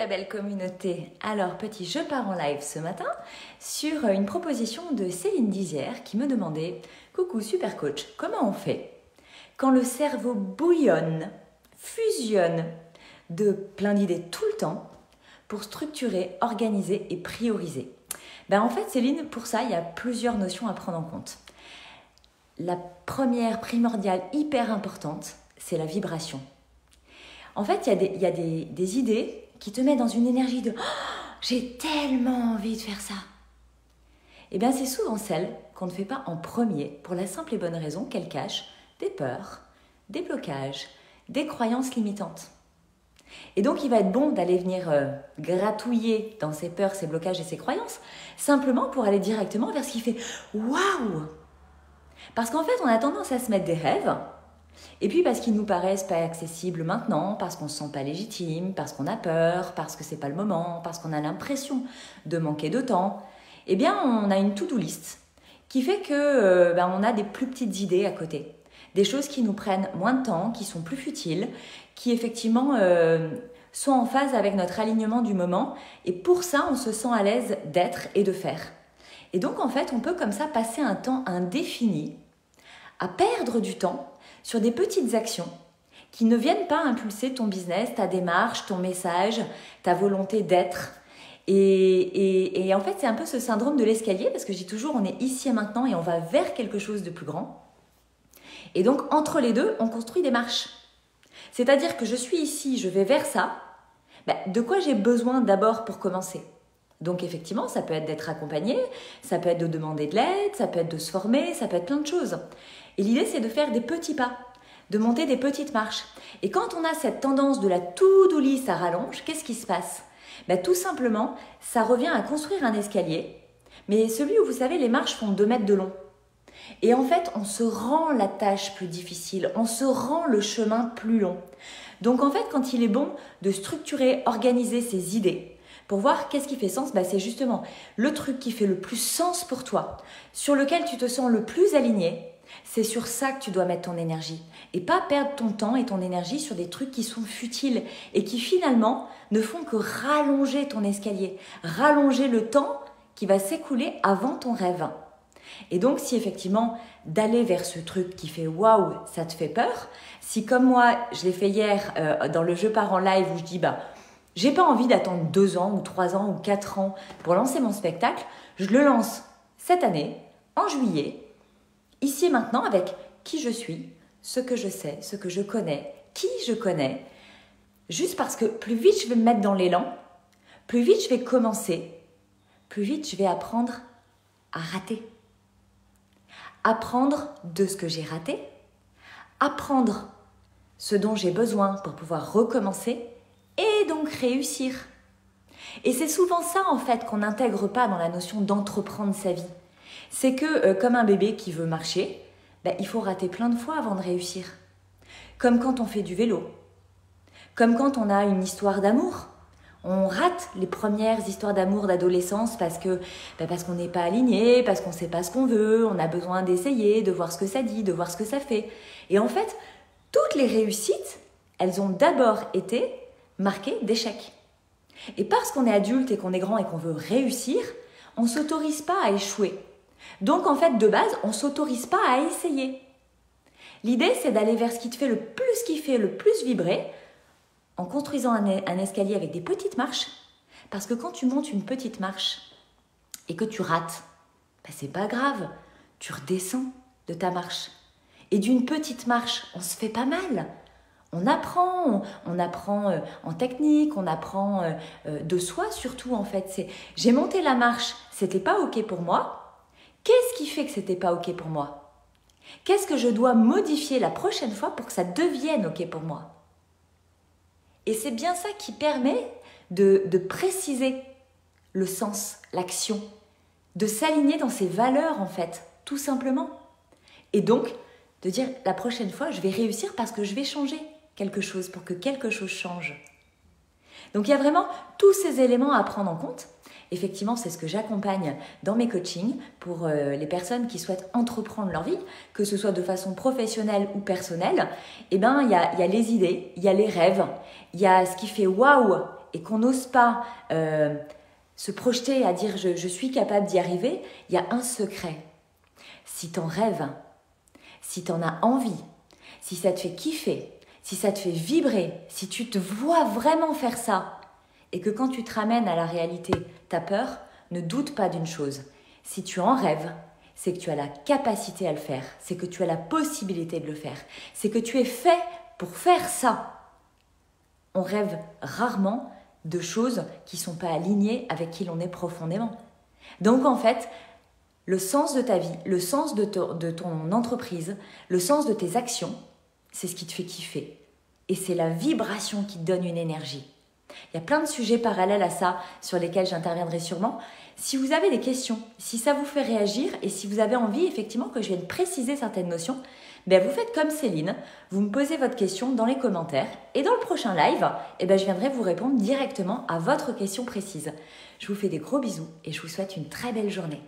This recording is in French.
la belle communauté. Alors, petit jeu part en live ce matin sur une proposition de Céline Dizière qui me demandait « Coucou super coach, comment on fait quand le cerveau bouillonne, fusionne de plein d'idées tout le temps pour structurer, organiser et prioriser ?» En fait, Céline, pour ça, il y a plusieurs notions à prendre en compte. La première, primordiale, hyper importante, c'est la vibration. En fait, il y a des idées qui te mettent dans une énergie de « j'ai tellement envie de faire ça ». C'est souvent celles qu'on ne fait pas en premier pour la simple et bonne raison qu'elles cachent des peurs, des blocages, des croyances limitantes. Et donc, il va être bon d'aller venir gratouiller dans ces peurs, ces blocages et ces croyances, simplement pour aller directement vers ce qui fait « waouh ». Parce qu'en fait, on a tendance à se mettre des rêves, et puis parce qu'ils nous paraissent pas accessibles maintenant, parce qu'on se sent pas légitime, parce qu'on a peur, parce que c'est pas le moment, parce qu'on a l'impression de manquer de temps, on a une to-do list qui fait que on a des plus petites idées à côté. Des choses qui nous prennent moins de temps, qui sont plus futiles, qui effectivement sont en phase avec notre alignement du moment. Et pour ça, on se sent à l'aise d'être et de faire. Et donc, en fait, on peut comme ça passer un temps indéfini à perdre du temps sur des petites actions qui ne viennent pas impulser ton business, ta démarche, ton message, ta volonté d'être. Et en fait, c'est un peu ce syndrome de l'escalier, parce que je dis toujours, on est ici et maintenant et on va vers quelque chose de plus grand. Et donc, entre les deux, on construit des marches. C'est-à-dire que je suis ici, je vais vers ça. De quoi j'ai besoin d'abord pour commencer ? Donc, effectivement, ça peut être d'être accompagné, ça peut être de demander de l'aide, ça peut être de se former, ça peut être plein de choses. Et l'idée, c'est de faire des petits pas, de monter des petites marches. Et quand on a cette tendance de la to-do list à rallonge, qu'est-ce qui se passe ? Tout simplement, ça revient à construire un escalier, mais celui où, vous savez, les marches font 2 mètres de long. Et en fait, on se rend la tâche plus difficile, on se rend le chemin plus long. Donc en fait, quand il est bon de structurer, organiser ses idées, pour voir qu'est-ce qui fait sens, c'est justement le truc qui fait le plus sens pour toi, sur lequel tu te sens le plus aligné, c'est sur ça que tu dois mettre ton énergie. Et pas perdre ton temps et ton énergie sur des trucs qui sont futiles et qui finalement ne font que rallonger ton escalier, rallonger le temps qui va s'écouler avant ton rêve. Et donc, si effectivement, d'aller vers ce truc qui fait « waouh », ça te fait peur, si comme moi, je l'ai fait hier dans le jeu part en live où je dis « j'ai pas envie d'attendre 2 ans ou 3 ans ou 4 ans pour lancer mon spectacle », je le lance cette année, en juillet, ici et maintenant, avec qui je suis, ce que je sais, ce que je connais, qui je connais, juste parce que plus vite je vais me mettre dans l'élan, plus vite je vais commencer, plus vite je vais apprendre à rater. Apprendre de ce que j'ai raté, apprendre ce dont j'ai besoin pour pouvoir recommencer et donc réussir. Et c'est souvent ça en fait qu'on n'intègre pas dans la notion d'entreprendre sa vie. C'est que comme un bébé qui veut marcher, il faut rater plein de fois avant de réussir. Comme quand on fait du vélo, comme quand on a une histoire d'amour. On rate les premières histoires d'amour d'adolescence parce qu'on n'est pas aligné, parce qu'on ne sait pas ce qu'on veut, on a besoin d'essayer, de voir ce que ça dit, de voir ce que ça fait. Et en fait, toutes les réussites, elles ont d'abord été marquées d'échecs. Et parce qu'on est adulte et qu'on est grand et qu'on veut réussir, on ne s'autorise pas à échouer. Donc en fait, de base, on ne s'autorise pas à essayer. L'idée, c'est d'aller vers ce qui te fait le plus kiffer, le plus vibrer, en construisant un escalier avec des petites marches, parce que quand tu montes une petite marche et que tu rates, c'est pas grave, tu redescends de ta marche. Et d'une petite marche, on se fait pas mal. On apprend en technique, on apprend de soi surtout en fait. J'ai monté la marche, c'était pas ok pour moi. Qu'est-ce qui fait que c'était pas ok pour moi ? Qu'est-ce que je dois modifier la prochaine fois pour que ça devienne ok pour moi ? Et c'est bien ça qui permet de préciser le sens, l'action, de s'aligner dans ses valeurs en fait, tout simplement. Et donc, de dire la prochaine fois, je vais réussir parce que je vais changer quelque chose pour que quelque chose change. Donc, il y a vraiment tous ces éléments à prendre en compte. Effectivement, c'est ce que j'accompagne dans mes coachings pour les personnes qui souhaitent entreprendre leur vie, que ce soit de façon professionnelle ou personnelle. Il y a les idées, il y a les rêves, il y a ce qui fait waouh et qu'on n'ose pas se projeter à dire je suis capable d'y arriver, il y a un secret. Si t'en rêves, si t'en as envie, si ça te fait kiffer, si ça te fait vibrer, si tu te vois vraiment faire ça, et que quand tu te ramènes à la réalité, t'as peur, ne doute pas d'une chose. Si tu en rêves, c'est que tu as la capacité à le faire, c'est que tu as la possibilité de le faire, c'est que tu es fait pour faire ça. On rêve rarement de choses qui ne sont pas alignées avec qui l'on est profondément. Donc en fait, le sens de ta vie, le sens de ton entreprise, le sens de tes actions, c'est ce qui te fait kiffer. Et c'est la vibration qui te donne une énergie. Il y a plein de sujets parallèles à ça sur lesquels j'interviendrai sûrement. Si vous avez des questions, si ça vous fait réagir et si vous avez envie effectivement que je vienne préciser certaines notions, vous faites comme Céline, vous me posez votre question dans les commentaires et dans le prochain live, je viendrai vous répondre directement à votre question précise. Je vous fais des gros bisous et je vous souhaite une très belle journée.